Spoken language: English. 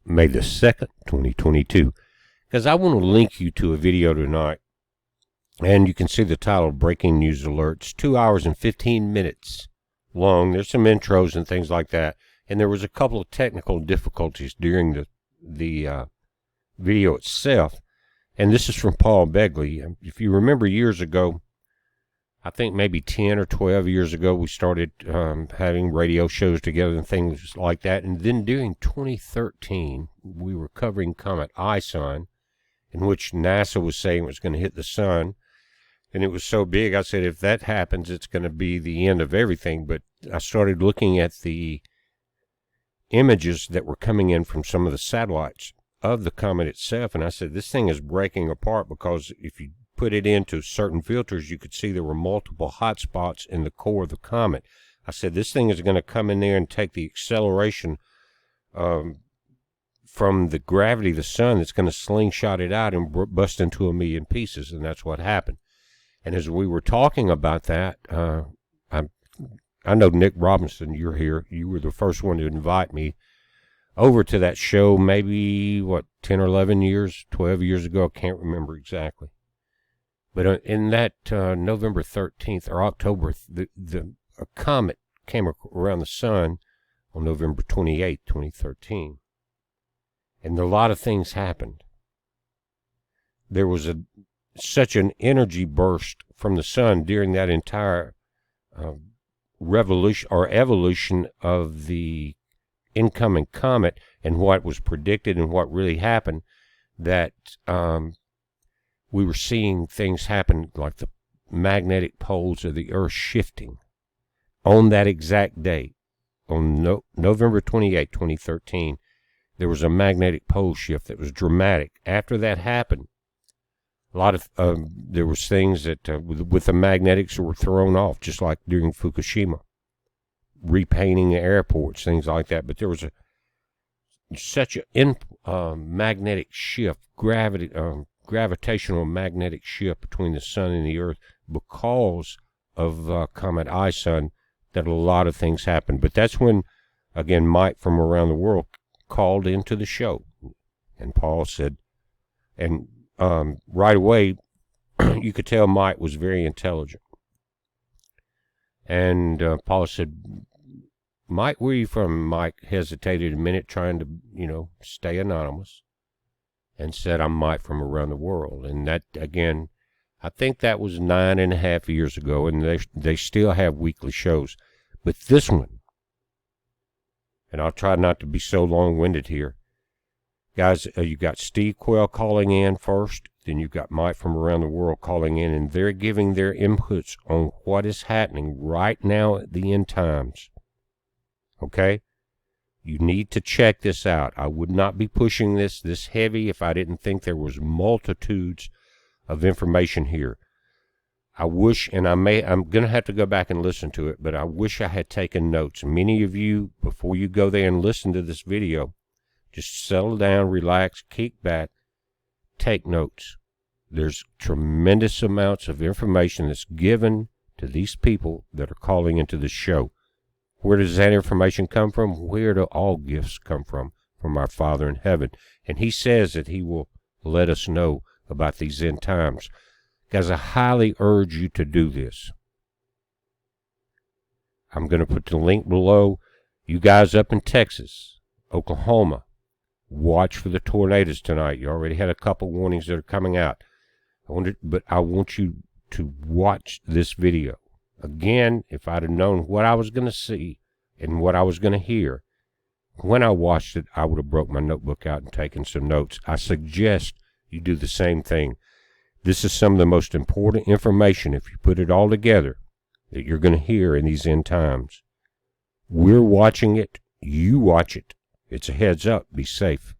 May the 2nd, 2022. Because I want to link you to a video tonight. And you can see the title, Breaking News Alerts, 2 hours and 15 minutes long. There's some intros and things like that. And there was a couple of technical difficulties during the video itself. And this is from Paul Begley. If you remember years ago, I think maybe 10 or 12 years ago, we started having radio shows together and things like that. And then during 2013, we were covering Comet ISON, in which NASA was saying it was going to hit the sun. And it was so big, I said, if that happens, it's going to be the end of everything. But I started looking at the images that were coming in from some of the satellites of the comet itself, and I said, this thing is breaking apart, because if you put it into certain filters, you could see there were multiple hot spots in the core of the comet. I said, this thing is going to come in there and take the acceleration from the gravity of the sun that's going to slingshot it out and bust into a million pieces, and that's what happened. And as we were talking about that, I know Nick Robinson, you're here. You were the first one to invite me over to that show maybe, 10 or 11 years, 12 years ago. I can't remember exactly. But in that November 13th or October, a comet came around the sun on November 28th, 2013. And a lot of things happened. There was such an energy burst from the sun during that entire revolution or evolution of the incoming comet and what was predicted and what really happened, that we were seeing things happen like the magnetic poles of the Earth shifting on that exact date. On November 28, 2013, there was a magnetic pole shift that was dramatic. After that happened, a lot of there was things that with the magnetics were thrown off, just like during Fukushima, repainting airports, things like that. But there was such a magnetic shift, gravitational magnetic shift between the sun and the Earth because of Comet ISON, that a lot of things happened. But that's when, again, Mike from around the world called into the show, and Paul said, and right away, you could tell Mike was very intelligent. And Paul said, Mike, where are you from? Mike hesitated a minute, trying to, stay anonymous, and said, I'm Mike from around the world. And that, again, I think that was 9.5 years ago, and they still have weekly shows. But this one, and I'll try not to be so long-winded here, guys, you got Steve Quayle calling in first, then you've got Mike from around the world calling in, and they're giving their inputs on what is happening right now at the end times. Okay? You need to check this out. I would not be pushing this heavy if I didn't think there was multitudes of information here. I wish, and I'm going to have to go back and listen to it, but I wish I had taken notes. Many of you, before you go there and listen to this video, just settle down, relax, kick back, take notes. There's tremendous amounts of information that's given to these people that are calling into the show. Where does that information come from? Where do all gifts come from? From our Father in heaven. And he says that he will let us know about these end times. Guys, I highly urge you to do this. I'm going to put the link below. You guys up in Texas, Oklahoma, watch for the tornadoes tonight. You already had a couple warnings that are coming out. But I want you to watch this video. Again, if I'd have known what I was going to see and what I was going to hear, when I watched it, I would have broke my notebook out and taken some notes. I suggest you do the same thing. This is some of the most important information, if you put it all together, that you're going to hear in these end times. We're watching it. You watch it. It's a heads up. Be safe.